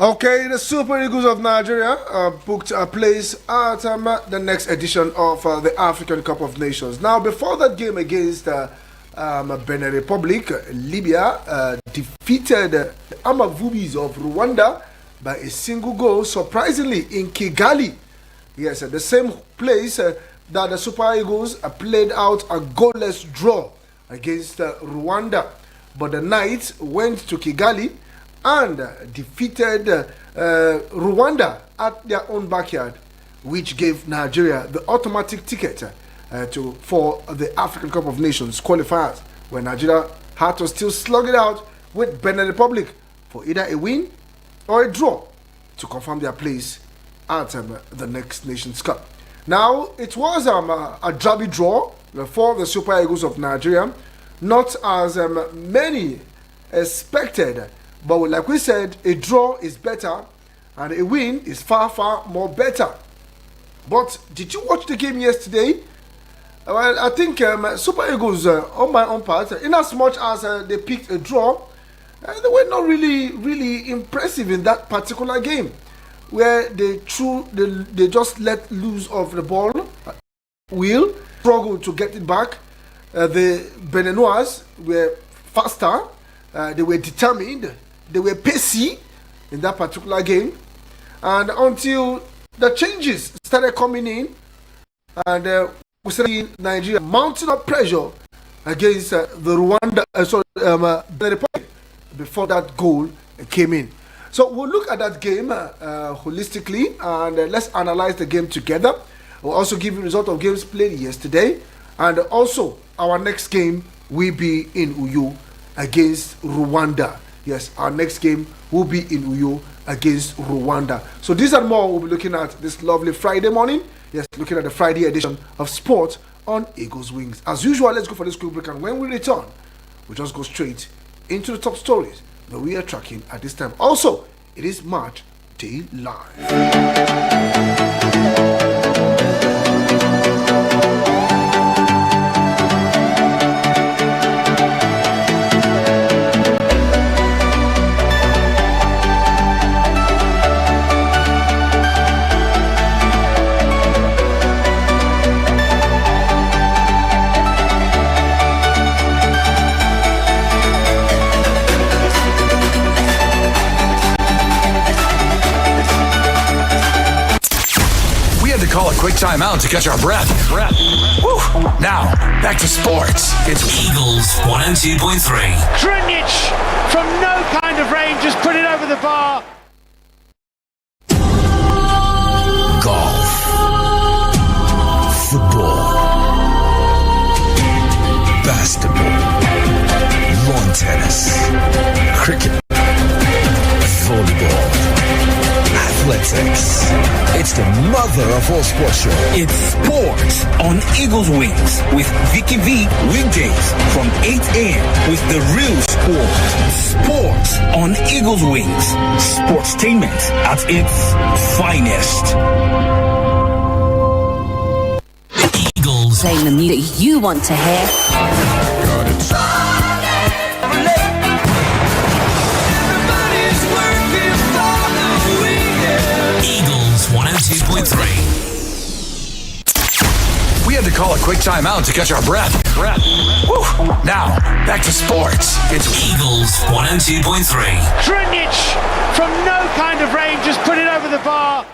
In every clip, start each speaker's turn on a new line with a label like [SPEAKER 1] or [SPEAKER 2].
[SPEAKER 1] Okay, the Super Eagles of Nigeria booked a place at the next edition of the African Cup of Nations. Now, before that game against Benin Republic, Libya defeated the Amavubis of Rwanda by a single goal, surprisingly, in Kigali. Yes, the same place that the Super Eagles played out a goalless draw against Rwanda. But the Knights went to Kigali and defeated Rwanda at their own backyard, which gave Nigeria the automatic ticket for the African Cup of Nations qualifiers, where Nigeria had to still slug it out with Benin Republic for either a win or a draw to confirm their place at the next Nations Cup. Now, it was a derby draw for the Super Eagles of Nigeria, not as many expected. But like we said, a draw is better and a win is far, far more better. But did you watch the game yesterday? Well, I think Super Eagles, on my own part, in as much as they picked a draw, they were not really impressive in that particular game, where they just let loose of the ball, will struggle to get it back. The Beninois were faster, they were determined, they were pacey in that particular game, and until the changes started coming in, and we started Nigeria mounting up pressure against the Rwanda, the Republic before that goal came in. So we'll look at that game holistically, and let's analyze the game together. We'll also give you the result of games played yesterday, and also our next game will be in Uyo against Rwanda. Yes, our next game will be in Uyo against Rwanda. So these and more we'll be looking at this lovely Friday morning. Yes, looking at the Friday edition of Sport on Eagles Wings. As usual, let's go for this quick break, and when we return, we'll just go straight into the top stories that we are tracking at this time. Also, it is March Day Live.
[SPEAKER 2] Call a quick timeout to catch our breath. Woo. Now, back to sports. It's Eagles 102.3.
[SPEAKER 3] Trinic from no kind of range just put it over the bar.
[SPEAKER 2] Golf. Football. Basketball. Lawn tennis. Cricket. Volleyball. Athletics. It's the mother of all sports show.
[SPEAKER 4] It's sports on Eagles Wings with Vicky V weekdays from 8 a.m. with the real sport. Sports on Eagles Wings. Sportstainment at its finest.
[SPEAKER 5] Eagles playing the music you want to hear.
[SPEAKER 2] Eagles 102.3. We had to call a quick timeout to catch our breath. Woo. Now, back to sports. It's Eagles 102.3.
[SPEAKER 3] Trinic from no kind of range just put it over the bar.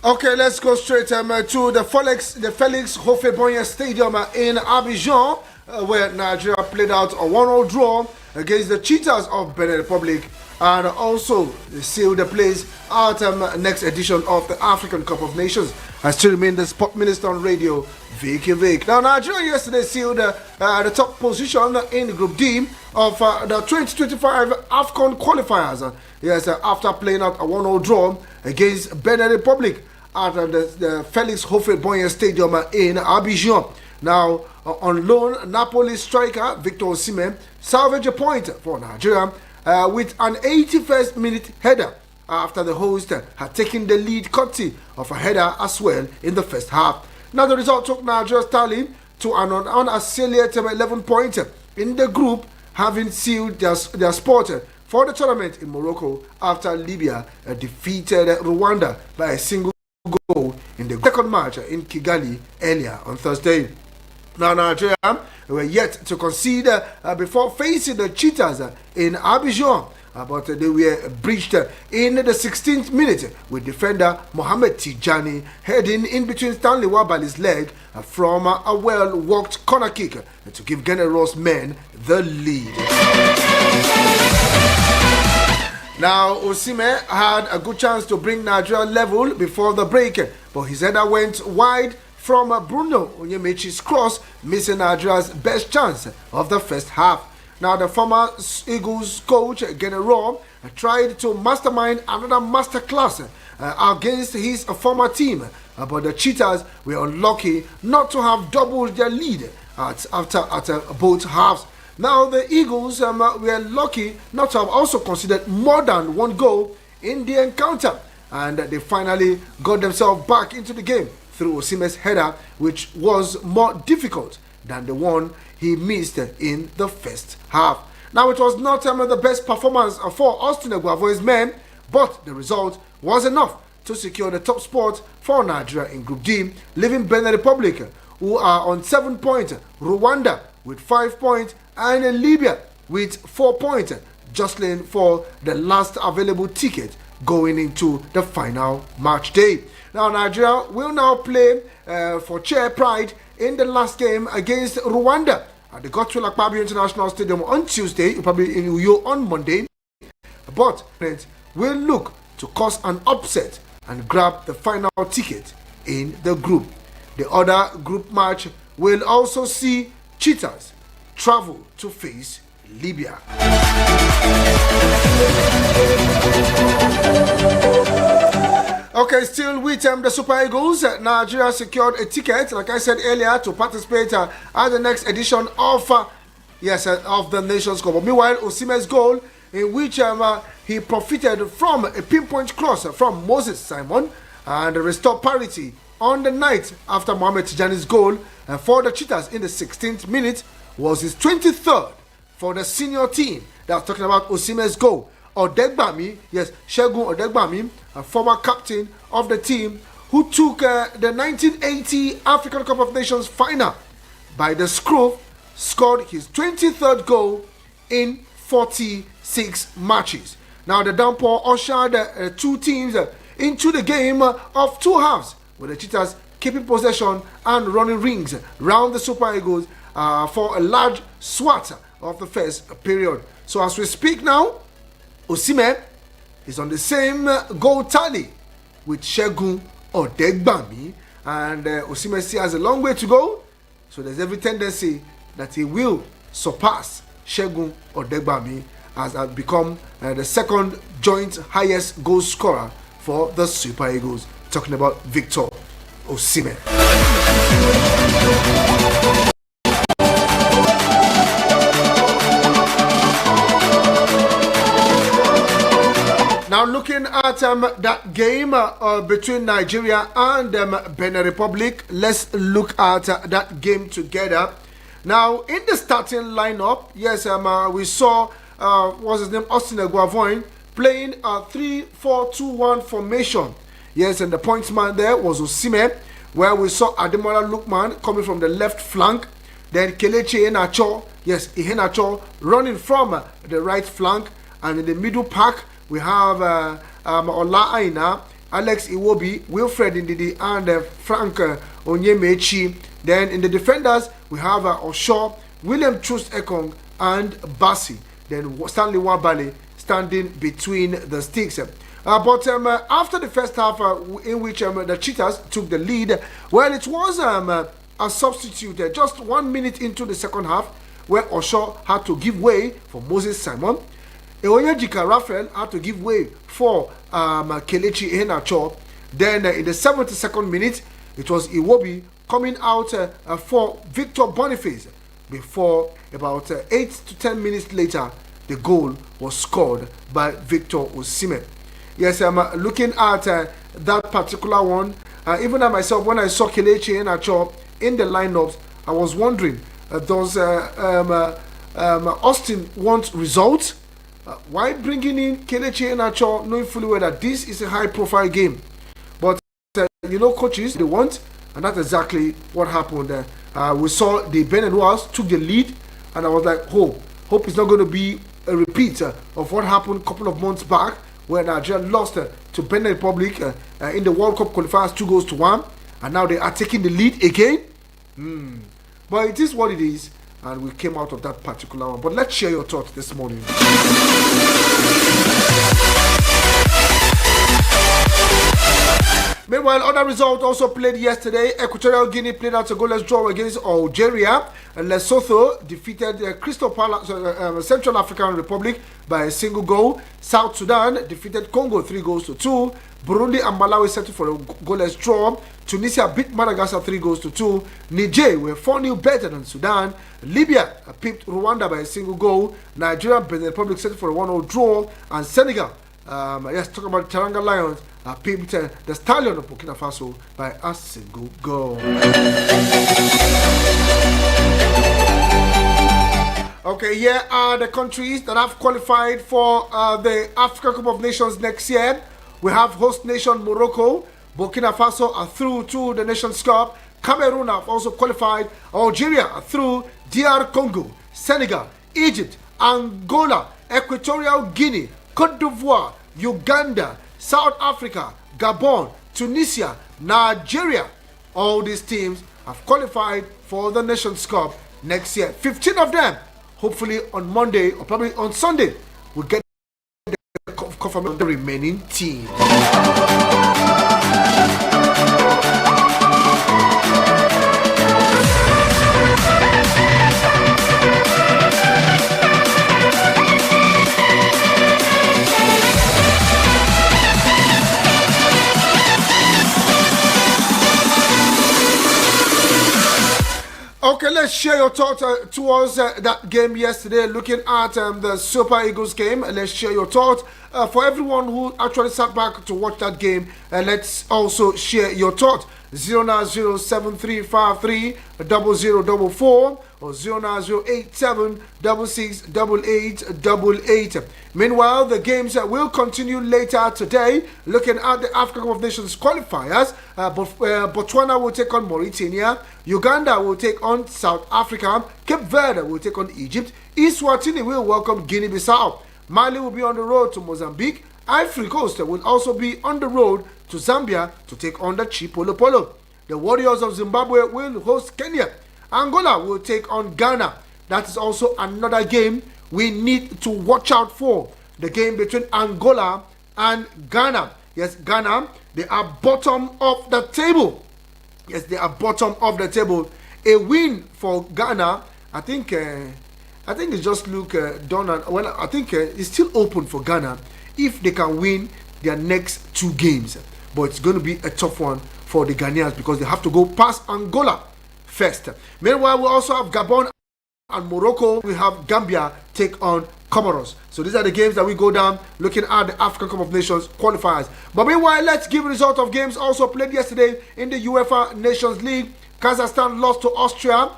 [SPEAKER 1] Okay, let's go straight to the Felix Houphouët-Boigny Stadium in Abidjan, where Nigeria played out a 1-0 draw against the Cheetahs of Benin Republic, and also sealed the place at next edition of the African Cup of Nations. I still remain the sport minister on radio, Vicky Vick. Now, Nigeria yesterday sealed the top position in Group D of the 2025 AFCON qualifiers. After playing out a 1-0 draw against Benin Republic at the Felix Houphouët-Boigny Stadium in Abidjan. Now, on loan, Napoli striker Victor Osimhen salvaged a point for Nigeria with an 81st minute header after the host had taken the lead courtesy of a header as well in the first half. Now, the result took Nigeria's tally to an unassailable 11 points in the group, having sealed their spot for the tournament in Morocco after Libya defeated Rwanda by a single goal in the second match in Kigali earlier on Thursday. Now, Nigeria were yet to concede before facing the Cheetahs in Abidjan, but they were breached in the 16th minute with defender Mohamed Tijani heading in between Stanley Wabali's leg from a well-worked corner kick to give generous men the lead. Now, Osimhen had a good chance to bring Nigeria level before the break, but his header went wide from Bruno Onyemaechi's cross, missing Nigeria's best chance of the first half. Now, the former Eagles coach, General, tried to mastermind another masterclass against his former team, but the Cheetahs were unlucky not to have doubled their lead after both halves. Now, the Eagles were lucky not to have also considered more than one goal in the encounter, and they finally got themselves back into the game through Osimhen's header, which was more difficult than the one he missed in the first half. Now, it was not the best performance for Austin Eguavoen's men, but the result was enough to secure the top spot for Nigeria in Group D, leaving Benin Republic, who are on 7 points, Rwanda with 5 points, and Libya with 4 points, jostling for the last available ticket going into the final match day. Now, Nigeria will now play for chair pride in the last game against Rwanda at the Godswill Akpabio International Stadium on Tuesday, probably in Uyo on Monday. But it will look to cause an upset and grab the final ticket in the group. The other group match will also see Cheetahs travel to face Libya. Okay, still with the Super Eagles, Nigeria secured a ticket, like I said earlier, to participate at the next edition of the Nations Cup. Meanwhile, Osimhen's goal, in which he profited from a pinpoint cross from Moses Simon and restored parity on the night after Mohamed Tijani's goal for the Cheetahs in the 16th minute, was his 23rd for the senior team. That's talking about Osimhen's goal. Odegbami, yes, Segun Odegbami, a former captain of the team who took the 1980 African Cup of Nations final by the scruff, scored his 23rd goal in 46 matches. Now, the downpour ushered two teams into the game of two halves, with the Cheetahs keeping possession and running rings round the Super Eagles for a large swath of the first period. So as we speak now, Osimhen is on the same goal tally with Segun Odegbami, and Osimhen still has a long way to go, so there's every tendency that he will surpass Segun Odegbami as become the second joint highest goal scorer for the Super Eagles. Talking about Victor Osimhen. Now, looking at that game between Nigeria and Benin Republic, let's look at that game together. Now, in the starting lineup, yes, we saw what's his name, Austin Eguavoen, playing a 3-4-2-1 formation. Yes, and the points man there was Osimhen, where we saw Ademola Lookman coming from the left flank. Then Kelechi Iheanacho, yes, Iheanacho running from the right flank, and in the middle pack we have Ola Aina Alex Iwobi, Wilfred Ndidi, and Frank Onyemechi. Then in the defenders, we have Osho, William Trust Ekong, and Bassi. Then Stanley Wabale standing between the sticks. But after the first half, in which the Cheetahs took the lead, well, it was a substitute just 1 minute into the second half, where Osho had to give way for Moses Simon. Eonyejika Raphael had to give way for Kelechi Iheanacho. Then in the 72nd minute, it was Iwobi coming out for Victor Boniface. Before about 8 to 10 minutes later, the goal was scored by Victor Osimhen. Yes, I'm looking at that particular one. Even I myself, when I saw Kelechi Iheanacho in the lineups, I was wondering, does Austin want results? Why bringing in Kelechi Iheanacho, knowing fully well that this is a high-profile game? But coaches, they want, and that's exactly what happened. We saw the Benin-Wars took the lead, and I was like, hope it's not going to be a repeat of what happened a couple of months back, where Nigeria lost to Benin Republic in the World Cup qualifiers 2-1, and now they are taking the lead again. But it is what it is, and we came out of that particular one. But let's share your thoughts this morning. Meanwhile, other results also played yesterday. Equatorial Guinea played out a goalless draw against Algeria. Lesotho defeated Crystal Palace, Central African Republic by a single goal. South Sudan defeated Congo 3-2. Burundi and Malawi settled for a goalless draw. Tunisia beat Madagascar 3-2. Niger were 4-0 better than Sudan. Libya pipped Rwanda by a single goal. Nigeria and Benin Republic settled for a 1-0 draw. And Senegal, talking about Teranga Lions, pipped the Stallion of Burkina Faso by a single goal. Okay, here are the countries that have qualified for the African Cup of Nations next year. We have host nation Morocco. Burkina Faso are through to the Nations Cup. Cameroon have also qualified. Algeria are through. DR Congo, Senegal, Egypt, Angola, Equatorial Guinea, Cote d'Ivoire, Uganda, South Africa, Gabon, Tunisia, Nigeria. All these teams have qualified for the Nations Cup next year. 15 of them, hopefully on Monday or probably on Sunday, will get the confirmation of the remaining team. Okay, let's share your thoughts towards that game yesterday. Looking at the Super Eagles game, let's share your thoughts. For everyone who actually sat back to watch that game, let's also share your thoughts. 09073530044 or 09087668888. Meanwhile, the games will continue later today. Looking at the African Cup of Nations qualifiers, Botswana will take on Mauritania, Uganda will take on South Africa, Cape Verde will take on Egypt, Eswatini will welcome Guinea-Bissau, Mali will be on the road to Mozambique, Ivory Coast will also be on the road to Zambia to take on the Chipolopolo. The Warriors of Zimbabwe will host Kenya. Angola will take on Ghana. That is also another game we need to watch out for. The game between Angola and Ghana. Yes, Ghana, they are bottom of the table. Yes, they are bottom of the table. A win for Ghana, I think they just look done. Well, I think it's still open for Ghana if they can win their next two games. But it's going to be a tough one for the Ghanaians because they have to go past Angola first. Meanwhile, we also have Gabon and Morocco. We have Gambia take on Comoros. So these are the games that we go down looking at the African Cup of Nations qualifiers. But meanwhile, let's give result of games also played yesterday in the UEFA Nations League. Kazakhstan lost to Austria.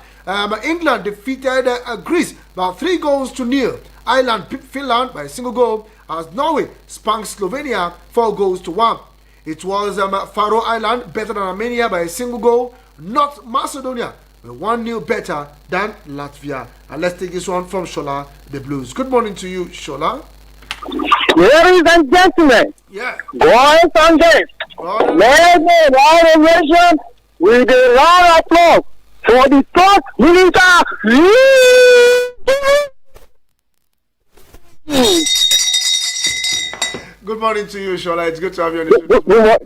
[SPEAKER 1] England defeated Greece by 3-0. Ireland beat Finland by a single goal as Norway spanked Slovenia 4-1. It was Faroe Island better than Armenia by a single goal. North Macedonia were 1-0 better than Latvia. And let's take this one from Shola the Blues. Good morning to you, Shola.
[SPEAKER 6] Ladies and gentlemen,
[SPEAKER 1] Yeah.
[SPEAKER 6] boys and girls, Let's make our nation with a round of applause for the first minister.
[SPEAKER 1] Good morning to you, Shola. It's good to have you on the show.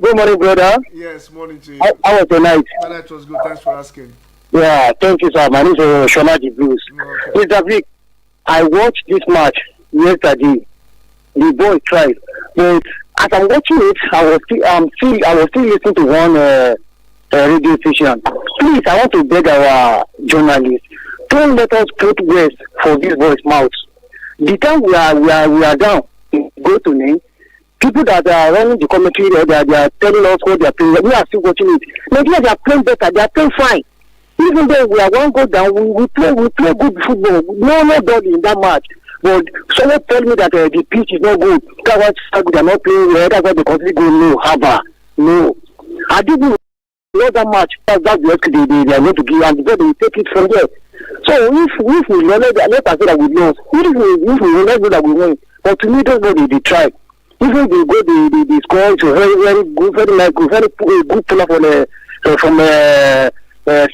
[SPEAKER 6] Good morning, brother.
[SPEAKER 1] Yes, morning to you.
[SPEAKER 6] How was the night?
[SPEAKER 1] The night was good. Thanks for asking.
[SPEAKER 6] Yeah, thank you, sir. My name is Shola the Blues.
[SPEAKER 1] Okay.
[SPEAKER 6] Mr. Vick, I watched this match yesterday. The boy tried, but as I'm watching it, I was still listening to one radio station. Please, I want to beg our journalists, don't let us put words for this boy's mouth. The time we are down, go to name. People that are running the commentary, they are telling us what they are playing. We are still watching it. Nigeria, they are playing better. They are playing fine. Even though we are one go down, we play good football. Nobody in that match. But someone tell me that the pitch is not good. That's why they are not playing well. That's why they constantly go no, haba, no. I didn't know that match. That's the risk they are going to give, and they will take it from there. So if we let us say that we lost, if we will not know that we win. But to me, that's what they try. Even they go the score is very good, very nice, very good pull up from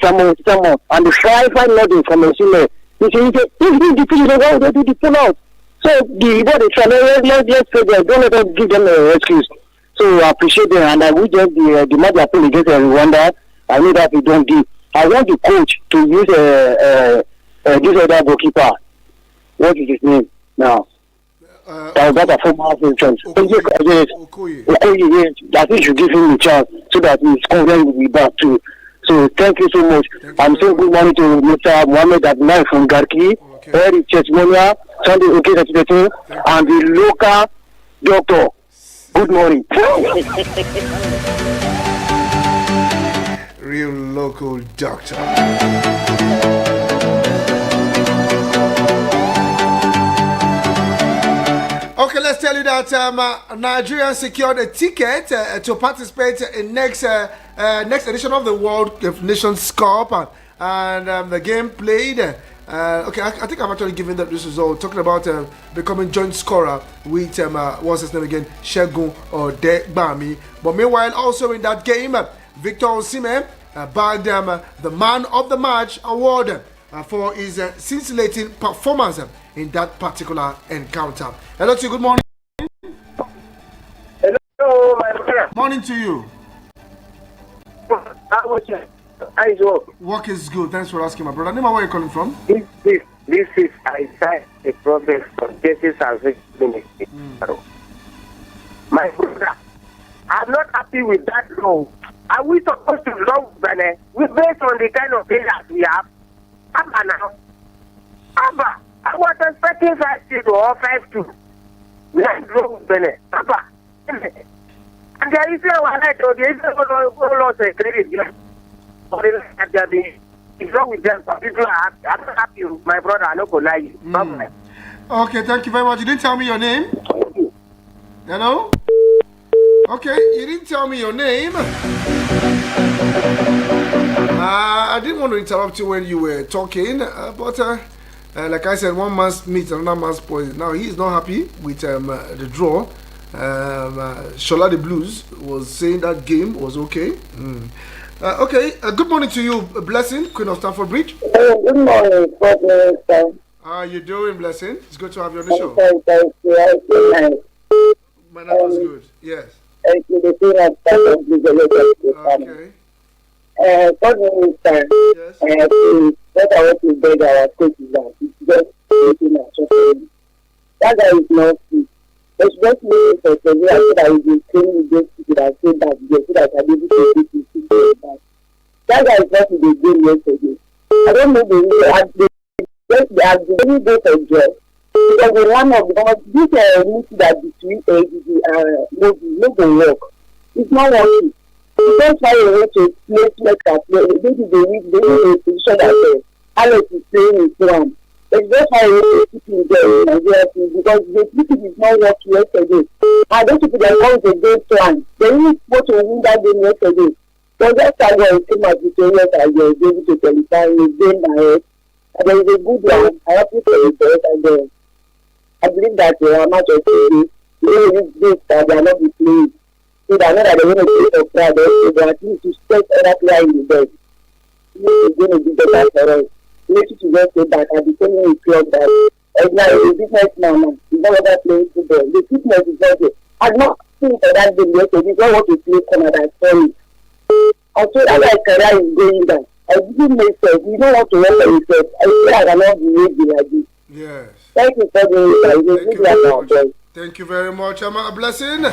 [SPEAKER 6] someone, and the five nothing from a senior. If the pitch is wrong, they do the pull out. So the what they try, let's say that don't let us give them an excuse. So I appreciate them, and I wish just the match they play against Rwanda. I know that we don't give. I want the coach to use this other goalkeeper. What is his name now? That a former African. Okoye, yes. I think you should give him a chance so that his confidence will be back too. So thank you so much. I'm saying good morning to Mr. Mohammed Adnan from Garki, Eric Chesmonia, Sunday Okechete, and the local doctor. Good morning.
[SPEAKER 1] Real local doctor. Okay, let's tell you that Nigeria secured a ticket to participate in next edition of the World Nations Cup, and the game played. Okay, I think I'm actually giving this result. Talking about becoming joint scorer with what's his name again, Shegun Odegbami. But meanwhile, also in that game, Victor Osimhen bagged the Man of the Match award for his scintillating performance in that particular encounter. Hello to you, good morning.
[SPEAKER 6] Hello, my brother.
[SPEAKER 1] Morning to you.
[SPEAKER 6] How was your eyes work?
[SPEAKER 1] Work is good, thanks for asking, my brother. Name, where are you calling from?
[SPEAKER 6] This is Isaiah, a prophet from Justice and Ministry. My brother, I'm not happy with that law. Are we supposed to love Benin? We based on the kind of players we have. Abba now. Abba, I was expecting 5-2 or 5-2. We have love Benin. Abba. And there is no one like there is no loss of credit. It's wrong with them. People are I'm not happy with my brother. I'm not going to lie you.
[SPEAKER 1] Okay, thank you very much. You didn't tell me your name. Hello? Okay, you didn't tell me your name. I didn't want to interrupt you when you were talking, but like I said, one man's meat, another man's poison. Now, he is not happy with the draw. Shola the Blues was saying that game was okay. Okay, good morning to you, Blessing, Queen of Stamford Bridge.
[SPEAKER 6] Good morning, sir.
[SPEAKER 1] How are you doing, Blessing? It's good to have you on the show.
[SPEAKER 6] Thank you.
[SPEAKER 1] My night was good, yes.
[SPEAKER 6] Thank you. The Queen of Stamford Bridge.
[SPEAKER 1] Okay.
[SPEAKER 6] God morning, sir.
[SPEAKER 1] Yes.
[SPEAKER 6] What I want to beg our coach is that it's just making us suffering. That guy is not free. It's just making us suffering. I said I will train against people that say that so that I will be able to do that. That guy is not in the game yesterday. I don't know they have been very good for job. Because the one of this meeting that between AGD and no go work. It's not working. You don't find a way to play maybe they need a position that Alex is playing in front. It's just find a way to keep him there in Nigeria because the meeting is not working yesterday. And those people that want a game plan, they really supposed to win that game yesterday. So that's why I came at Victoria and they were able to qualify in the game ahead. And there is a good one. I have to say it and I believe that match of today, this that they are not be playing. midfield, I know that they're going to take a crowd, but at least to step other player in the bed. It's going to be better for us. Make it to just go back and be telling the club that now a businessman now. He's no longer playing football. The fitness is not there. I'm not seeing for that game yesterday. He don't want to play Canada. Sorry. Also, as my career is going down, I didn't make sense. You don't want to work on yourself. I feel like I cannot behave like this.
[SPEAKER 1] Yes.
[SPEAKER 6] Thank you for doing
[SPEAKER 1] Thank you very much.
[SPEAKER 6] it.
[SPEAKER 1] Thank you very much. A blessing.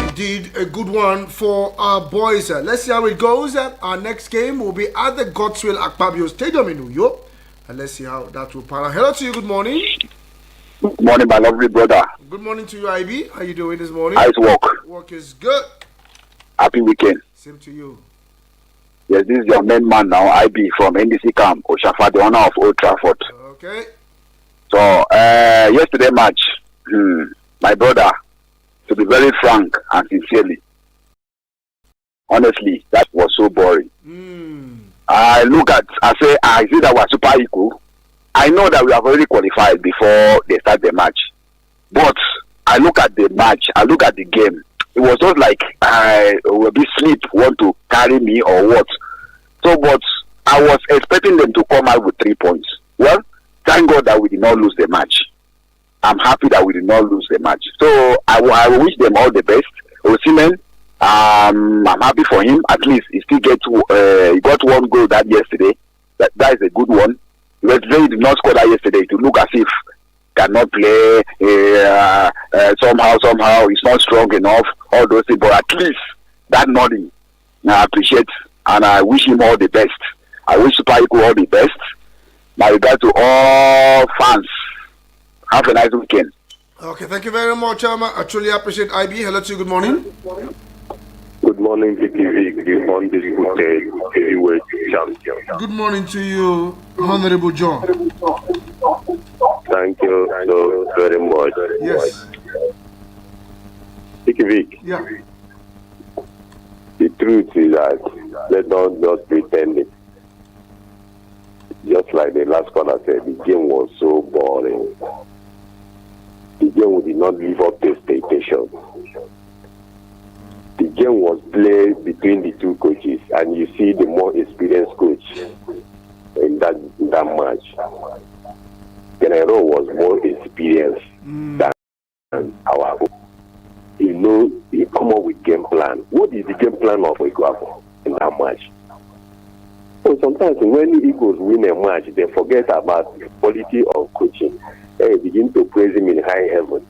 [SPEAKER 1] Indeed, a good one for our boys. Let's see how it goes. Our next game will be at the Godswill Akpabio Stadium in New York. And let's see how that will pan out. Hello to you. Good morning.
[SPEAKER 7] Good morning, my lovely brother.
[SPEAKER 1] Good morning to you, IB. How you doing this morning?
[SPEAKER 7] How's work?
[SPEAKER 1] Work is good.
[SPEAKER 7] Happy weekend.
[SPEAKER 1] Same to you.
[SPEAKER 7] Yes, this is your main man now, IB from NDC Camp, Oshafa, the owner of Old Trafford.
[SPEAKER 1] Okay.
[SPEAKER 7] So, yesterday match, my brother, to be very frank and sincerely, honestly, that was so boring. I see that we're super equal. I know that we have already qualified before they start the match. But I look at the match, I look at the game. It was just like I will be sleep, want to carry me or what. So, but I was expecting them to come out with 3 points. Well, thank God that we did not lose the match. I'm happy that we did not lose the match. So I wish them all the best. Osimhen, I'm happy for him. At least he still he got one goal that yesterday. That is a good one. Because they did not score that yesterday to look as if cannot play somehow he's not strong enough, all those things. But at least that nothing. I appreciate and I wish him all the best. I wish Super Eagle all the best. My regard to all fans. Have a nice weekend.
[SPEAKER 1] Okay, thank you very much. I truly appreciate IB. Hello to you. Good morning.
[SPEAKER 8] Good morning, Vicky, the undisputed heavyweight champion.
[SPEAKER 1] Good morning to you, Honorable John.
[SPEAKER 8] Thank you so very much.
[SPEAKER 1] Yes.
[SPEAKER 8] Vicky,
[SPEAKER 1] Yeah.
[SPEAKER 8] the truth is that let's not just pretend it. Just like the last caller said, the game was so boring. The game did not live up to expectations. The game was played between the two coaches, and you see the more experienced coach in that match. Guerrero was more experienced than our own. You know, he come up with game plan. What is the game plan of Iguapo in that match? So sometimes when Eagles win a match, they forget about the quality of coaching. They begin to praise him in high heaven.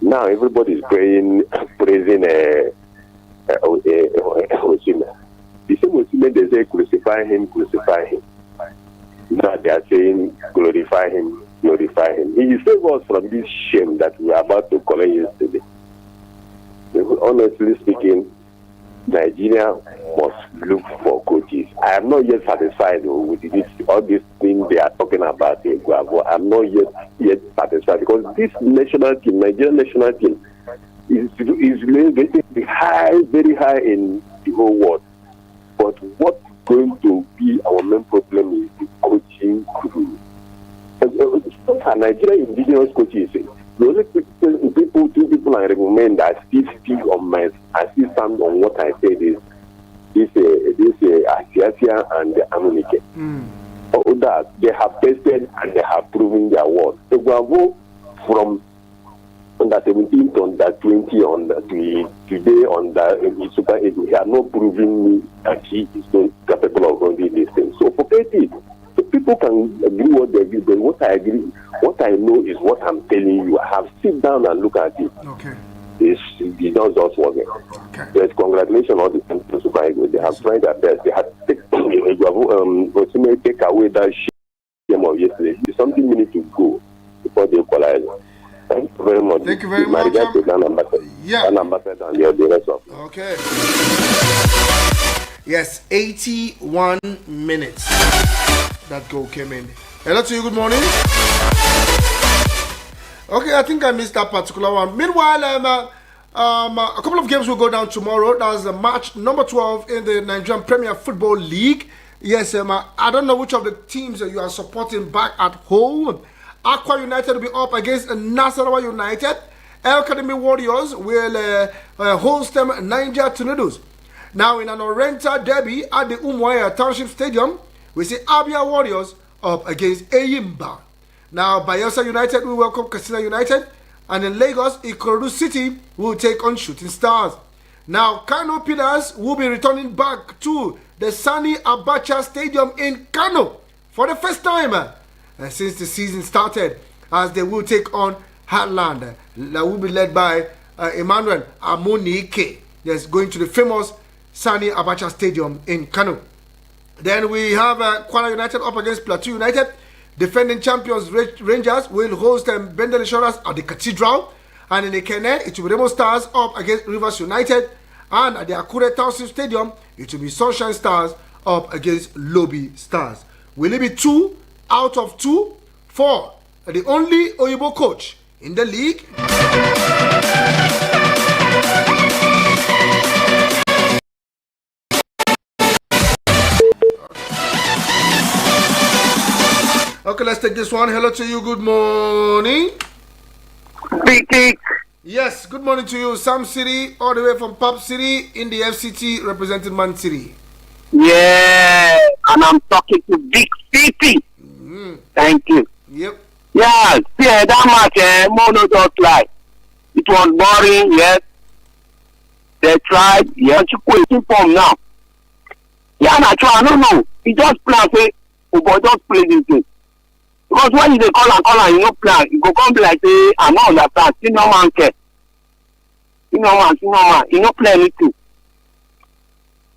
[SPEAKER 8] Now everybody is praising Osimhen. The same Osimhen, they say crucify him. Now they are saying glorify him. He saved us from this shame that we are about to collect yesterday. Honestly speaking, Nigeria must look for coaches. I am not yet satisfied with all these things they are talking about. I'm not yet satisfied because this national team, Nigerian national team, is getting very high in the whole world. But what's going to be our main problem is the coaching crew. Nigerian indigenous coaches, the only two people I recommend that still speak on my, I still stand on what I said is this Asiasia and the Amunike. That they have tested and they have proven their worth. They will go from under 17 to under 20 today on the Super 8. He has not proven me that he is not capable of running this thing. So forget it. So people can agree what they agree, but what I know is what I'm telling you. I have sit down and look at it.
[SPEAKER 1] Okay.
[SPEAKER 8] It does just work.
[SPEAKER 1] Okay.
[SPEAKER 8] But congratulations on the Super Eagles. They have tried their best. They have take away that shame of yesterday. There's something we need to go before they equalize. Thank you very much.
[SPEAKER 1] Thank you very much.
[SPEAKER 8] Yeah. And ambassador and the rest of it.
[SPEAKER 1] Okay. Yes, 81 minutes. That goal came in. Hello to you. Good morning. Okay, I think I missed that particular one. Meanwhile, a couple of games will go down tomorrow. That's the match number 12 in the Nigerian Premier Football League. Yes, I don't know which of the teams that you are supporting back at home. Aqua United will be up against Nasarawa United. El Academy Warriors will host Niger Tornadoes. Now, in an Oriental derby at the Umuahia Township Stadium, we see Abia Warriors up against Eyimba. Now, Bayelsa United will welcome Katsina United, and in Lagos, Ikorodu City will take on Shooting Stars. Now, Kano Pillars will be returning back to the Sani Abacha Stadium in Kano for the first time since the season started, as they will take on Heartland. That will be led by Emmanuel Amonike. Yes, going to the famous Sani Abacha Stadium in Kano. Then we have Kwara United up against Plateau United. Defending champions Rangers will host Bendel Insurance at the Cathedral. And in Ikene, it will be Remo Stars up against Rivers United. And at the Akure Township Stadium, it will be Sunshine Stars up against Lobby Stars. Will it be 2 out of 2 for the only Oyibo coach in the league? Okay, let's take this one. Hello to you. Good morning.
[SPEAKER 6] Vicky.
[SPEAKER 1] Yes, good morning to you. Sam City, all the way from Pop City in the FCT, representing Man City.
[SPEAKER 6] Yeah, and I'm talking to Vick City. Thank you.
[SPEAKER 1] Yep.
[SPEAKER 6] Yeah, that match, Mono just like. It was boring, yes. They tried, yes, you quit from now. Yeah, I don't know. He just play, say, oh boy, just play this thing. Because when you call and you no plan, you go come be like, say, I'm not understand. See no man care. See no man. You no play anything.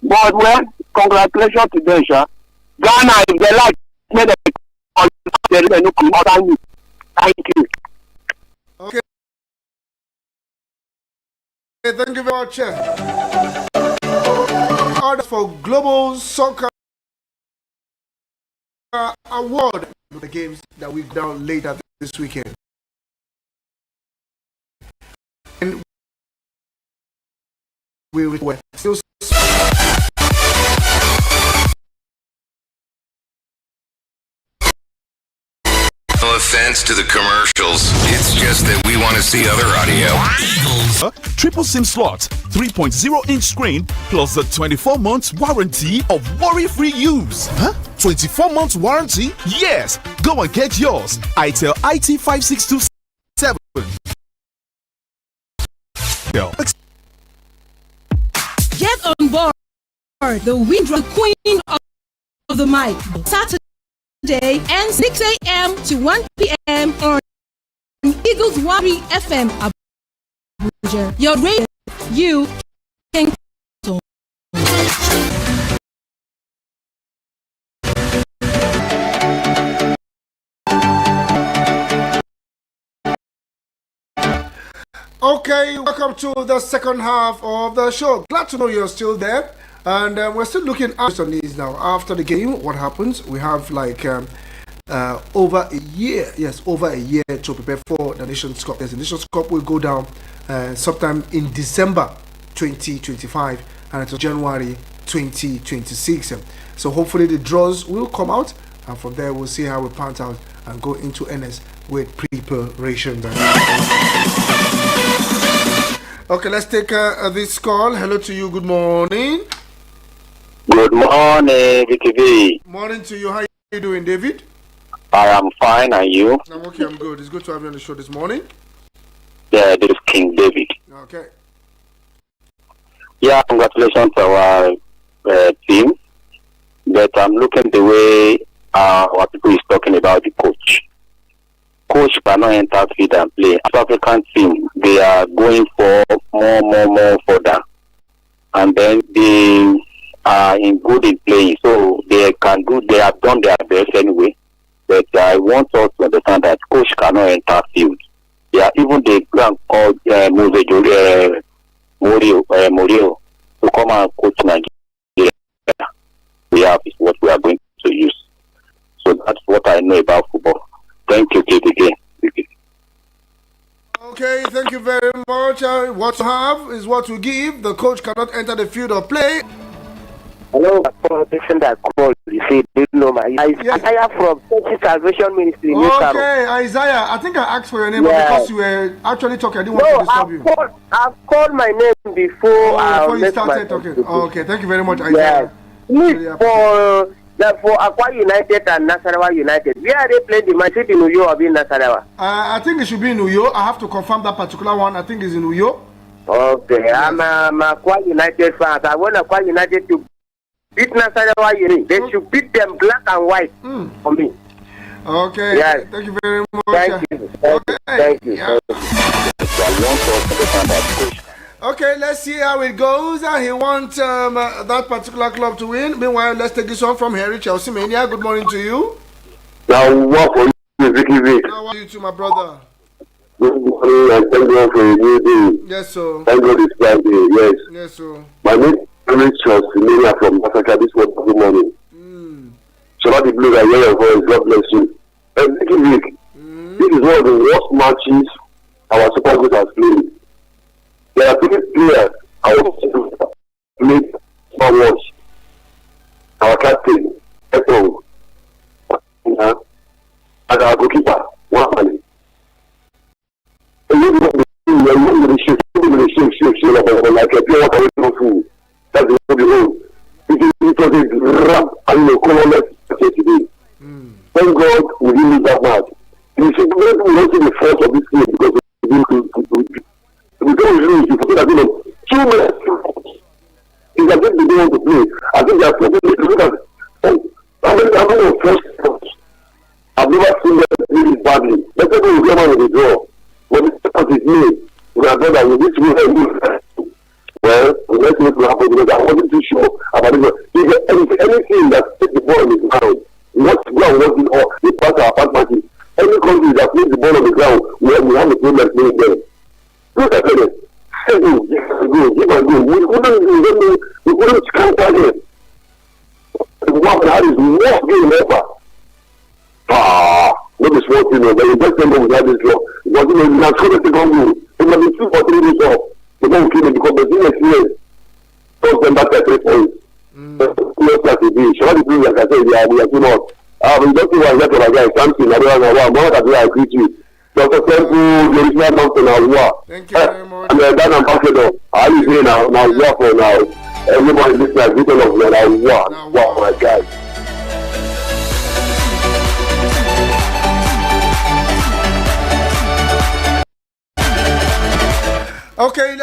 [SPEAKER 6] But well, congratulations to them, sir. Ghana, if they like, make them no come out than you. Thank you.
[SPEAKER 1] Okay. Thank you very much. Orders for Global Soccer Award. The games that we down later this weekend. And we were still
[SPEAKER 9] No offense to the commercials. It's just that we want to see other audio.
[SPEAKER 10] Triple SIM slot, 3.0-inch screen, plus the 24 months warranty of worry-free use. Huh? 24 months warranty? Yes! Go and get yours. ITEL IT 5627.
[SPEAKER 11] Get on board the Windrun Queen of the Mic. Saturday and 6 a.m. to 1 p.m. on Eagles Wari FM Abuja. Your radio, you can count on.
[SPEAKER 1] Okay, welcome to the second half of the show. Glad to know you're still there. And we're still looking at these now. After the game, what happens? We have like over a year, to prepare for the Nations Cup. The Nations Cup will go down sometime in December 2025 and until January 2026. So hopefully the draws will come out, and from there we'll see how we pan out and go into earnest with preparation. Okay, let's take this call. Hello to you. Good morning.
[SPEAKER 6] Good morning, Vicky.
[SPEAKER 1] Morning to you. How are you doing, David?
[SPEAKER 6] I am fine, and you?
[SPEAKER 1] I'm okay. I'm good. It's good to have you on the show this morning.
[SPEAKER 6] Yeah, this is King David.
[SPEAKER 1] Okay.
[SPEAKER 6] Yeah, congratulations to our team. But I'm looking the way our people is talking about the coach. Coach cannot enter field and play. South African team, they are going for more further. And then they are good in playing. So they have done their best anyway. But I want us to understand that coach cannot enter field. Yeah, even the grand called Morio to come and coach Nigeria. We have is what we are going to use. So that's what I know about football. Thank you, KDK.
[SPEAKER 1] Okay, thank you very much. What you have is what you give. The coach cannot enter the field or play.
[SPEAKER 6] Hello, person that called. You see, do you know my? Isaiah from Church Salvation Ministry.
[SPEAKER 1] Okay, Isaiah. I think I asked for your name, but because you were actually talking, I didn't want to disturb you.
[SPEAKER 6] I've called my name before.
[SPEAKER 1] Before you started talking. Okay, thank you very much, Isaiah.
[SPEAKER 6] Please, for Aqua United and Nasarawa United, where are they playing the match? In Uyo or in Nasarawa?
[SPEAKER 1] I think it should be in Uyo. I have to confirm that particular one. I think it's in Uyo.
[SPEAKER 6] Okay, yes. I'm Aqua United fan. I want Aqua United to beat Nasarawa United. They should beat them black and white for me.
[SPEAKER 1] Okay.
[SPEAKER 6] Yes.
[SPEAKER 1] Thank you very much.
[SPEAKER 6] Thank you. Thank you.
[SPEAKER 1] Yeah. Okay, let's see how it goes. He wants that particular club to win. Meanwhile, let's take this one from Harry Chelsea Mania. Good morning to you.
[SPEAKER 8] Now, what for you, Vicky Vick?
[SPEAKER 1] How are you too, my brother?
[SPEAKER 8] Good morning, and thank God for a new day.
[SPEAKER 1] Yes, sir.
[SPEAKER 8] Thank God it's Friday, yes.
[SPEAKER 1] Yes, sir.
[SPEAKER 8] My name is Harry Chelsea Mania from Africa this wonderful morning. So that the blue, I hear your voice. God bless you. And Vicky Vick, this is one of the worst matches our Super Eagles has played. There are 3 players I want to play for watch. Our captain, Eto, and our goalkeeper, Wapali. And you know, like a pure water food. That's the rule. It was a rap and the colorless today. Thank God we didn't lose that match. We should not see the force of this game because we don't lose. You forget that, 2 minutes. It's as if they don't want to play. I think they are supposed to look at how many first I've never seen them play this badly. Let's say we come out with a draw. When the second is made, we are better with this way. Well, let's see what will happen because I wasn't too sure about it. If anything that takes the ball on the ground, what ground was it or the pass our pass matches, any country that plays the ball on the ground, we have a problem playing them. Look at it. Give and go. We couldn't counter them. What had is worst game ever. Not the small thing, but the best thing we had this law. Because we have scored a second goal. It might be 2 or 3 minutes off. The ball came in because the team experience took them back at 3 points. Not like it is. Shall I be like I said, we are too much. We don't see why that's what I got. Something I don't know. I'm not I agree to you. Dr. Temple, the original mountain of war.
[SPEAKER 1] Thank you very much.
[SPEAKER 8] And that ambassador, how you doing now? Now, war for now. Everybody listen like people of now war. Wow, my God.
[SPEAKER 1] Okay,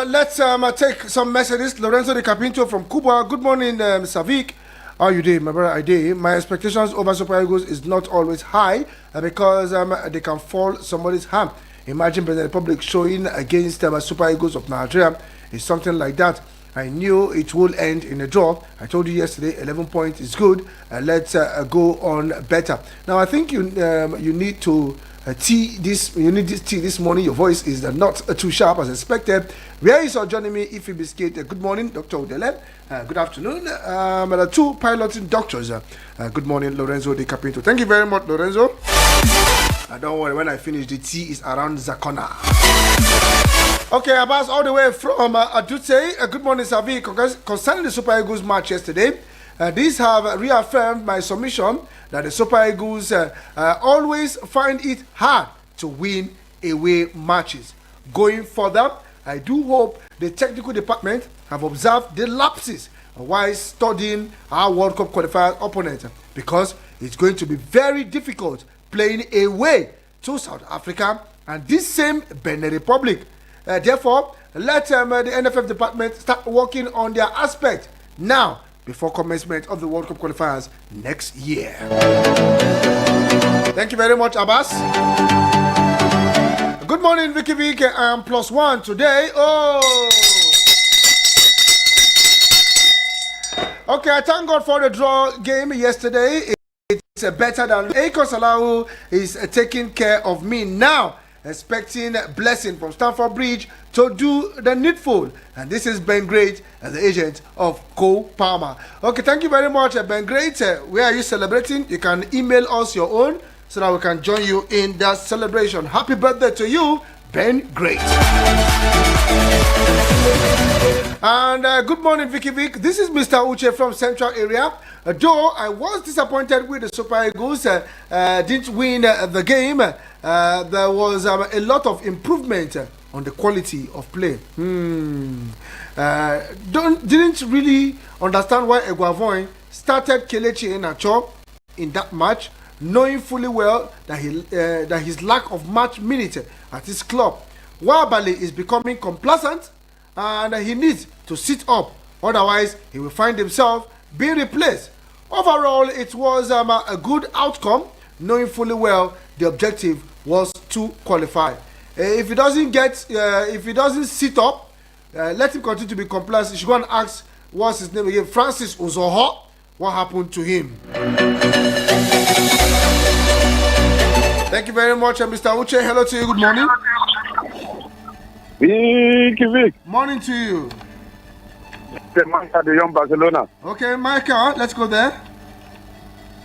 [SPEAKER 1] let's take some messages. Lorenzo De Capinto from Cuba. Good morning, Mr. Vick. How you doing, my brother? I did. My expectations over Super Eagles is not always high because they can fall somebody's hand. Imagine the Republic showing against Super Eagles of Nigeria. It's something like that. I knew it will end in a draw. I told you yesterday, 11 points is good. Let's go on better. Now, I think you need to tea this. You need this tea this morning. Your voice is not too sharp as expected. Where is our joining me, Ife Biscuit? Good morning, Dr. Odele. Good afternoon. There are 2 piloting doctors. Good morning, Lorenzo De Capinto. Thank you very much, Lorenzo. Don't worry, when I finish, the tea is around Zakona. Okay, Abbas, all the way from Adute. Good morning, Savi. Concerning the Super Eagles match yesterday, these have reaffirmed my submission that the Super Eagles always find it hard to win away matches. Going further, I do hope the technical department have observed the lapses while studying our World Cup qualifier opponent because it's going to be very difficult playing away to South Africa and this same Benin Republic. Therefore, let the NFF department start working on their aspect now before commencement of the World Cup qualifiers next year. Thank you very much, Abbas. Good morning, Vicky Vick. I am +1 today. Oh! Okay, I thank God for the draw game yesterday. It's better than Akon Salahu is taking care of me now. Expecting blessing from Stamford Bridge to do the needful. And this is Ben Great, the agent of Cole Palmer. Okay, thank you very much, Ben Great. Where are you celebrating? You can email us your own so that we can join you in that celebration. Happy birthday to you, Ben Great. And good morning, Vicky Vick. This is Mr. Uche from Central Area. Though I was disappointed with the Super Eagles, didn't win the game. There was a lot of improvement on the quality of play. Didn't really understand why Eguavoin started Kelechi Iheanacho in that match, knowing fully well that his lack of match minutes at his club. Wabale is becoming complacent and he needs to sit up, otherwise he will find himself being replaced. Overall, it was a good outcome, knowing fully well the objective was to qualify. If he doesn't sit up, let him continue to be complacent. You should go and ask what's his name again, Francis Uzoho, what happened to him. Thank you very much, Mr. Uche. Hello to you. Good morning.
[SPEAKER 12] Vick.
[SPEAKER 1] Morning to you.
[SPEAKER 12] The Michael de Jong, Barcelona.
[SPEAKER 1] Okay, Michael, let's go there.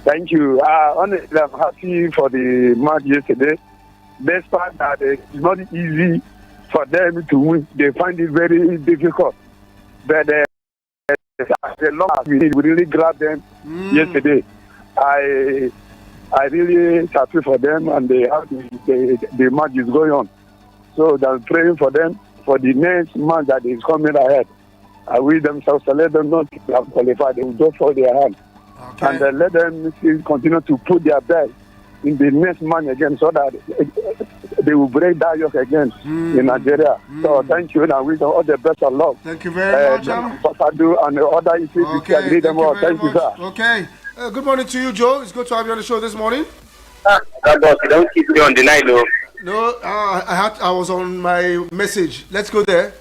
[SPEAKER 12] Thank you. Honestly, I'm happy for the match yesterday. Despite that, it's not easy for them to win. They find it very difficult. But the long we really grabbed them yesterday. I really happy for them and the match is going on. So I'm praying for them for the next match that is coming ahead. I wish them so let them not qualify. They will go for their hand. Okay. And let them continue to put their best in the next match again so that they will break that yoke again in Nigeria. So thank you and I wish them all the best of luck.
[SPEAKER 1] Thank you very much.
[SPEAKER 12] Pasadu and the other issues.
[SPEAKER 1] Okay,
[SPEAKER 12] thank you, sir.
[SPEAKER 1] Okay. Good morning to you, Joe. It's good to have you on the show this morning.
[SPEAKER 13] God, boss, you don't keep me on the line, though.
[SPEAKER 1] No, I was on my message. Let's go there.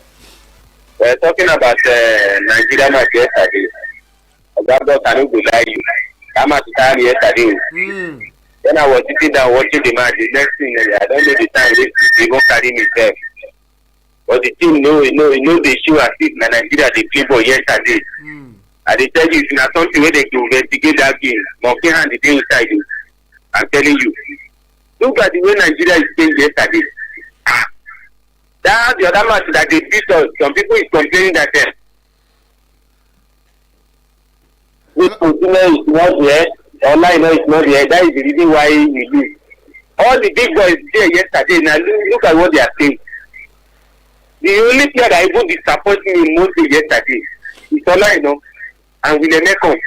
[SPEAKER 13] We're talking about Nigeria match yesterday. God, boss, I don't go lie you. I'm at the time yesterday. When I was sitting down watching the match, the next thing I don't know the time they won't carry me there. But the team know they show as if Nigeria they play for yesterday. And they tell you it's not something where they can investigate that game. Monkey hand the thing inside you. I'm telling you. Look at the way Nigeria is playing yesterday. That's the other match that they beat us. Some people is complaining that this consumer is not there, online is not there. That is the reason why we lose. All the big boys there yesterday. Now look at what they are saying. The only player that even disappointed me mostly yesterday is online, and William Ekong.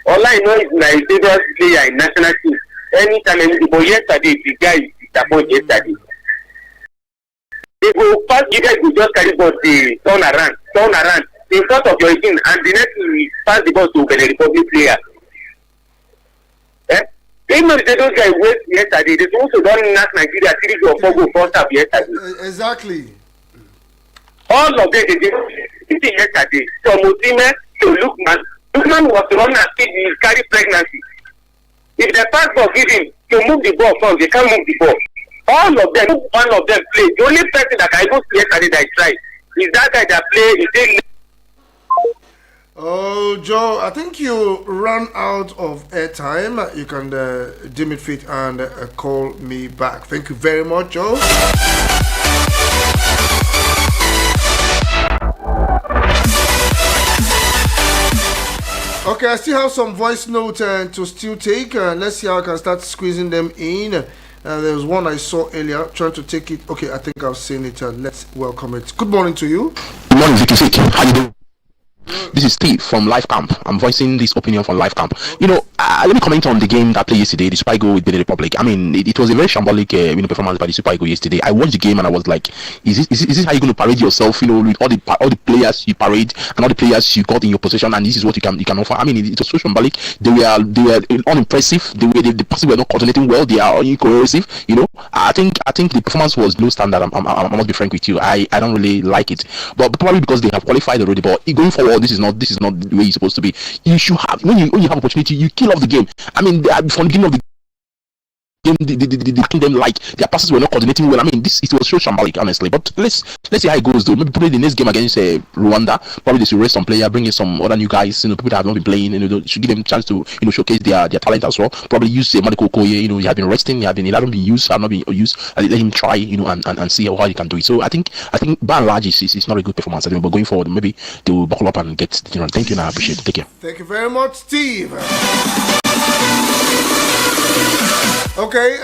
[SPEAKER 13] Online is my favorite player in national team. Anytime, but yesterday, the guy is disappointed yesterday. They go pass, you guys will just carry ball, turn around, in front of your team, and the next will pass the ball to the Republic player. They know they don't guys waste yesterday. They also don't knock Nigeria 3 or 4 goals first half yesterday.
[SPEAKER 1] Exactly.
[SPEAKER 13] All of them, they did yesterday. So Mutime to Lookman was the one that carry pregnancy. If the pass ball give him to move the ball from, they can't move the ball. All of them, one of them play. The only person that I go see yesterday that I tried is that guy that play.
[SPEAKER 1] Oh, Joe, I think you ran out of airtime. You can dim it fit and call me back. Thank you very much, Joe. Okay, I still have some voice notes to still take. Let's see how I can start squeezing them in. There was one I saw earlier, trying to take it. Okay, I think I've seen it. Let's welcome it. Good morning to you.
[SPEAKER 14] Good morning, Vicky. How you doing? This is Steve from Life Camp. I'm voicing this opinion from Life Camp. Let me comment on the game that played yesterday, the Super Eagles with Benin Republic. I mean, it was a very shambolic performance by the Super Eagles yesterday. I watched the game and I was like, is this how you're going to parade yourself? With all the players you parade and all the players you got in your possession, and this is what you can offer. I mean, it was so shambolic. They were unimpressive. The passes were not coordinating well. They are incohesive. I think the performance was low standard. I must be frank with you. I don't really like it, but probably because they have qualified already. But going forward, this is not the way it's supposed to be. You should have when you have opportunity, you kill off the game. I mean, from the beginning of the game, them like their passes were not coordinating well. I mean, it was so shambolic, honestly. But let's see how it goes, though. Maybe probably the next game against Rwanda, probably they should rest some player, bring in some other new guys, people that have not been playing, should give them a chance to, showcase their talent as well. Probably use Madiko Okoye, he had been resting, he hasn't been used, have not been used. Let him try, and see how he can do it. So I think by and large, it's not a good performance anymore. But going forward, maybe they will buckle up and get the run. Thank you, and I appreciate it. Take care.
[SPEAKER 1] Thank you very much, Steve. Okay,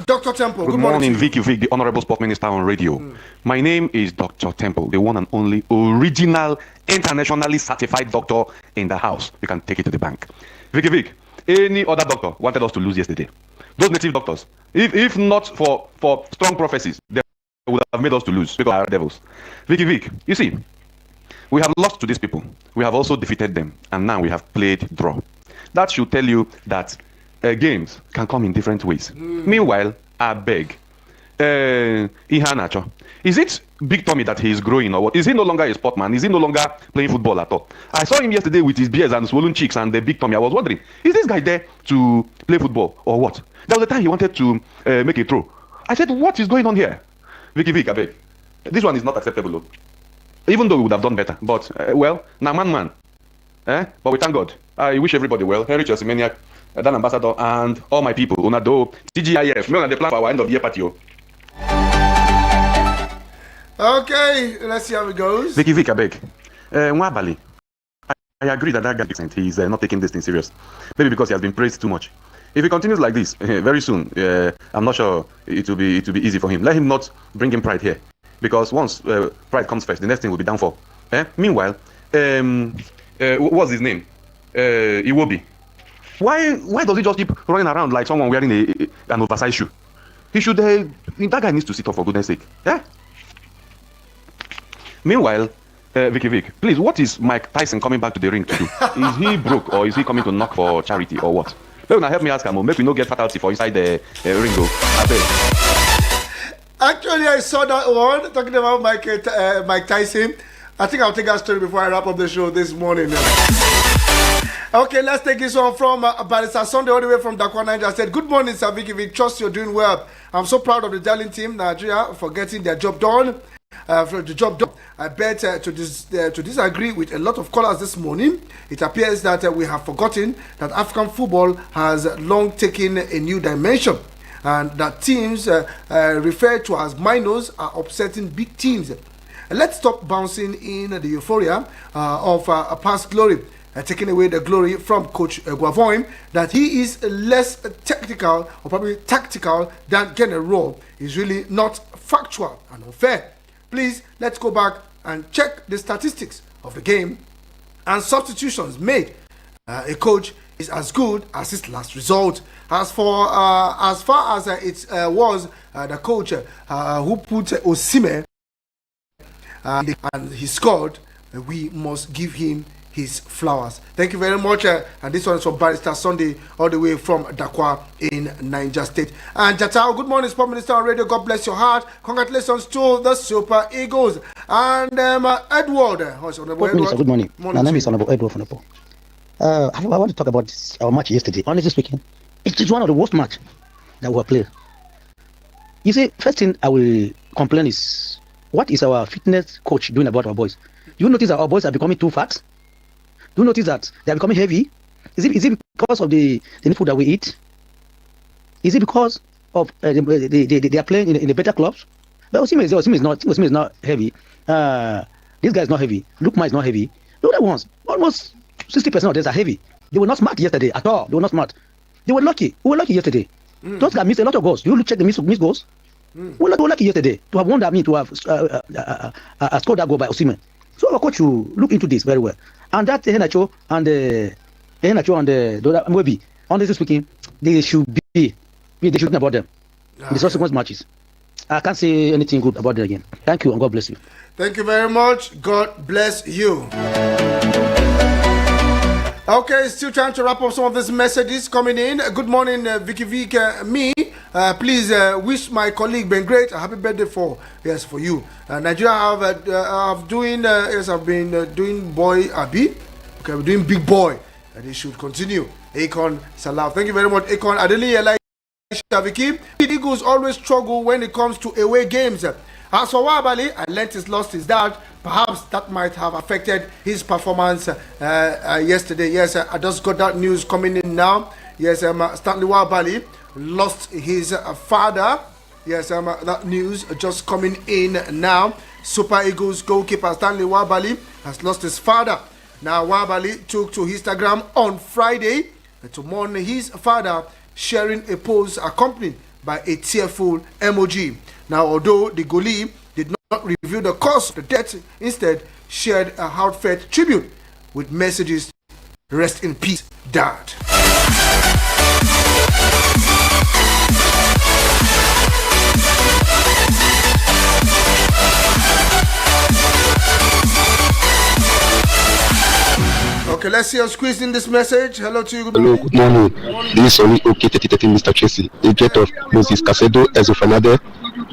[SPEAKER 1] Dr. Temple.
[SPEAKER 15] Good morning, Vicky, the Honorable Sport Minister on radio. My name is Dr. Temple, the one and only original, internationally certified doctor in the house. You can take it to the bank. Vick, any other doctor wanted us to lose yesterday. Those native doctors, if not for strong prophecies, they would have made us to lose because they are devils. Vick, you see, we have lost to these people. We have also defeated them, and now we have played draw. That should tell you that games can come in different ways. Meanwhile, I beg, Ihanacho, is it Big Tommy that he is growing, or what? Is he no longer a sportman? Is he no longer playing football at all? I saw him yesterday with his beards and swollen cheeks and the Big Tommy. I was wondering, is this guy there to play football or what? There was a time he wanted to make a throw. I said, what is going on here? Vick, I beg. This one is not acceptable, though. Even though we would have done better. But, now man. But we thank God. I wish everybody well. Henry Chelsea Maniac, Dan Ambassador, and all my people. Unado, TGIF. Me on the plan for our end of year party.
[SPEAKER 1] Okay, let's see how it goes.
[SPEAKER 15] Vick, I beg. Mwabali. I agree that guy he's not taking this thing serious. Maybe because he has been praised too much. If he continues like this, very soon, I'm not sure it will be easy for him. Let him not bring in pride here. Because once pride comes first, the next thing will be downfall. Meanwhile, what's his name? Iwobi. Why does he just keep running around like someone wearing an oversized shoe? He should. That guy needs to sit up for goodness sake. Meanwhile, Vick, please, what is Mike Tyson coming back to the ring to do? Is he broke or is he coming to knock for charity or what? Now help me ask him. Make we no get fatality for inside the ring.
[SPEAKER 1] Actually, I saw that one talking about Mike Tyson. I think I'll take that story before I wrap up the show this morning. Okay, let's take this one from Barrister Sunday all the way from Dakwa, Nigeria. I said, good morning, Sir Vicky. Trust you're doing well. I'm so proud of the darling team, Nigeria, for getting their job done. I bet to disagree with a lot of callers this morning. It appears that we have forgotten that African football has long taken a new dimension, and that teams referred to as minors are upsetting big teams. Let's stop bouncing in the euphoria of past glory, taking away the glory from Coach Guavoin, that he is less technical or probably tactical than General is really not factual and unfair. Please, let's go back and check the statistics of the game and substitutions made. A coach is as good as his last result. As far as it was the coach who put Osimhen and he scored, we must give him his flowers. Thank you very much. And this one is from Barrister Sunday, all the way from Dakwa in Niger State. And Jatao, good morning, Sport Minister on radio. God bless your heart. Congratulations to the Super Eagles. And Edward.
[SPEAKER 16] Sport Minister, good morning. My name is Honorable Edward Fonopo. I want to talk about our match yesterday. Honestly speaking, it is one of the worst match that we have played. You see, first thing I will complain is, what is our fitness coach doing about our boys? Do you notice that our boys are becoming too fat? Do you notice that they are becoming heavy? Is it because of the food that we eat? Is it because of they are playing in the better clubs? But Osimhen is not heavy. This guy is not heavy. Lukman is not heavy. The other ones, almost 60% of them are heavy. They were not smart yesterday at all. They were not smart. They were lucky. We were lucky yesterday. Those guys missed a lot of goals. You look check the missed goals. We were lucky yesterday to have won that. To have scored that goal by Osimhen. So our coach will look into this very well. And that Henacho and the Mwebi, honestly speaking, they should know about them. The subsequent matches. I can't say anything good about them again. Thank you and God bless you.
[SPEAKER 1] Thank you very much. God bless you. Okay, still trying to wrap up some of these messages coming in. Good morning, Vicky Vick. Please wish my colleague Ben Great a happy birthday for you. Nigeria I've been doing boy Abi. Okay, we're doing big boy. And they should continue. Akon Salah. Thank you very much, Akon. I didn't realize Vicky. The Eagles always struggle when it comes to away games. As for Wabali, I learnt he's lost his dad. Perhaps that might have affected his performance yesterday. Yes, I just got that news coming in now. Yes, Stanley Wabali lost his father. Yes, that news just coming in now. Super Eagles goalkeeper Stanley Wabali has lost his father. Now, Wabali took to Instagram on Friday to mourn his father, sharing a post accompanied by a tearful emoji. Now, although the goalie did not reveal the cause of the death, instead shared a heartfelt tribute with messages, "Rest in peace, Dad." Okay, let's see. I'm squeezing this message. Hello to you.
[SPEAKER 17] Hello, good morning. This is only OK 3030 Mr. Tracy, agent of Moses Casedo, Ezo Fernandez,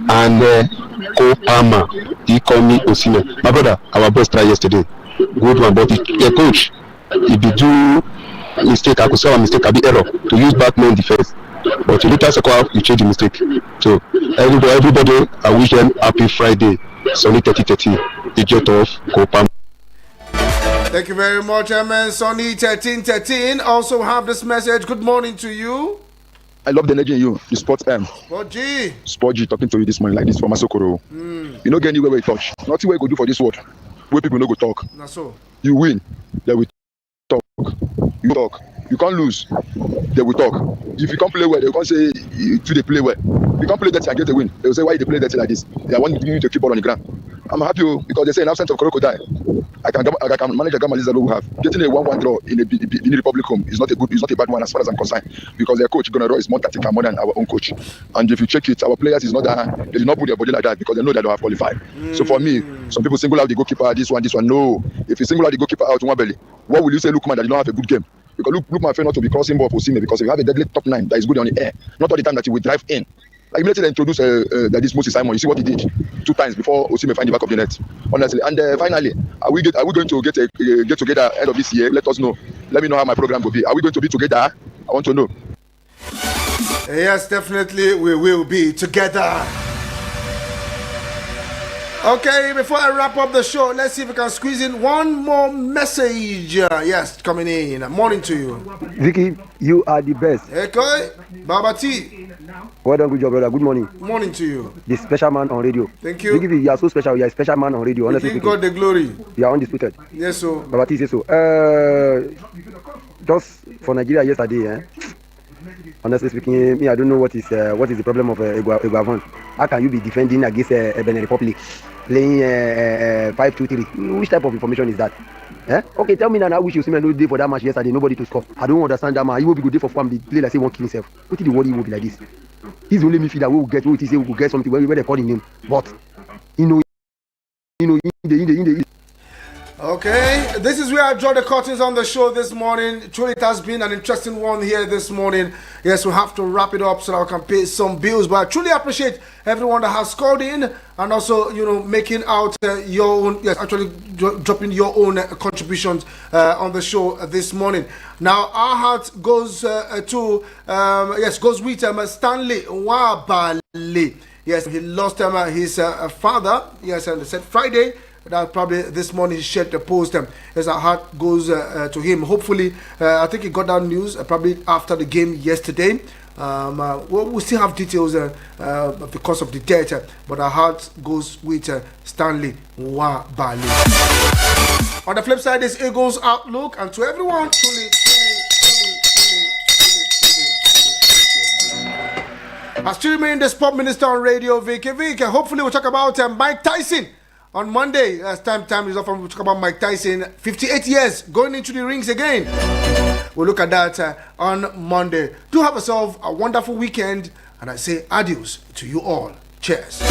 [SPEAKER 17] and Cole Palmer. He called me Osime. My brother, our boss tried yesterday. Good one, but the coach, if you do mistake, I could say a mistake, I be error to use Batman defense. But in the second half, you change the mistake. So, everybody, I wish them happy Friday. Sonny 3030, agent of Cole Palmer.
[SPEAKER 1] Thank you very much, man. Sonny 1313 also have this message. Good morning to you.
[SPEAKER 18] I love the energy in you, the sports
[SPEAKER 1] Sport G.
[SPEAKER 18] Sport G talking to you this morning like this from Asokoro. You don't get anywhere where you touch. Nothing where you go do for this world. Where people no go talk.
[SPEAKER 1] Not so.
[SPEAKER 18] You win, they will talk. You talk. You can't lose, they will talk. If you can't play well, they can't say you they play well. You can't play that and get a win. They will say why they play that like this. They want you to keep ball on the ground. I'm happy because they say in absence of crocodile, I can manage a gamma lizard who have getting a 1-1 draw in the Republic home is not a bad one as far as I'm concerned, because their coach Gonaro is more tactical more than our own coach. And if you check it, our players is not that they did not put their body like that because they know that they have qualified. So for me, some people single out the goalkeeper, this one. No. If you single out the goalkeeper out one belly, what will you say, Lookman, that you don't have a good game? Because Lookman failed not to be crossing ball for Osime, because if you have a deadly top 9 that is good on the air, not all the time that you will drive in. Like immediately they introduce that this Moses Simon, you see what he did 2 times before Osime find the back of the net. Honestly, and finally, are we going to get together end of this year? Let us know. Let me know how my program will be. Are we going to be together? I want to know.
[SPEAKER 1] Yes, definitely we will be together. Okay, before I wrap up the show, let's see if we can squeeze in one more message. Yes, coming in. Morning to you.
[SPEAKER 19] Vicky, you are the best.
[SPEAKER 1] Okay, Baba T.
[SPEAKER 19] Well done, good job, brother. Good morning.
[SPEAKER 1] Morning to you.
[SPEAKER 19] The special man on radio.
[SPEAKER 1] Thank you.
[SPEAKER 19] Vicky, you are so special. You are a special man on radio. Honestly,
[SPEAKER 1] give God the glory.
[SPEAKER 19] You are undisputed.
[SPEAKER 1] Yes, so.
[SPEAKER 19] Baba T says so. Just for Nigeria yesterday, honestly speaking, me, I don't know what is the problem of Eguavon. How can you be defending against Benin Republic, playing 5-2-3? Which type of information is that? Okay, tell me now. I wish you see me no day for that match yesterday. Nobody to score. I don't understand that man. He will be good day for farm. They play like say won't kill himself. What did the worry will be like this? He's the only midfielder we will get. We will get something where they call him. But in the.
[SPEAKER 1] Okay, this is where I draw the curtains on the show this morning. Truly, it has been an interesting one here this morning. Yes, we have to wrap it up so that we can pay some bills. But I truly appreciate everyone that has called in and also, making out your own, actually dropping your own contributions on the show this morning. Now, our heart goes goes with Stanley Wabali. Yes, he lost his father. Yes, and they said Friday. That probably this morning he shared the post as our heart goes to him. Hopefully, I think he got that news probably after the game yesterday. We'll still have details because of the death, but our heart goes with Stanley Wabali. On the flip side is Eagles Outlook, and to everyone, truly. I still remain the sport minister on radio, Vicky. Hopefully, we'll talk about Mike Tyson. On Monday, as time is up, we'll talk about Mike Tyson, 58 years, going into the rings again. We'll look at that on Monday. Do have yourself a wonderful weekend, and I say adios to you all. Cheers.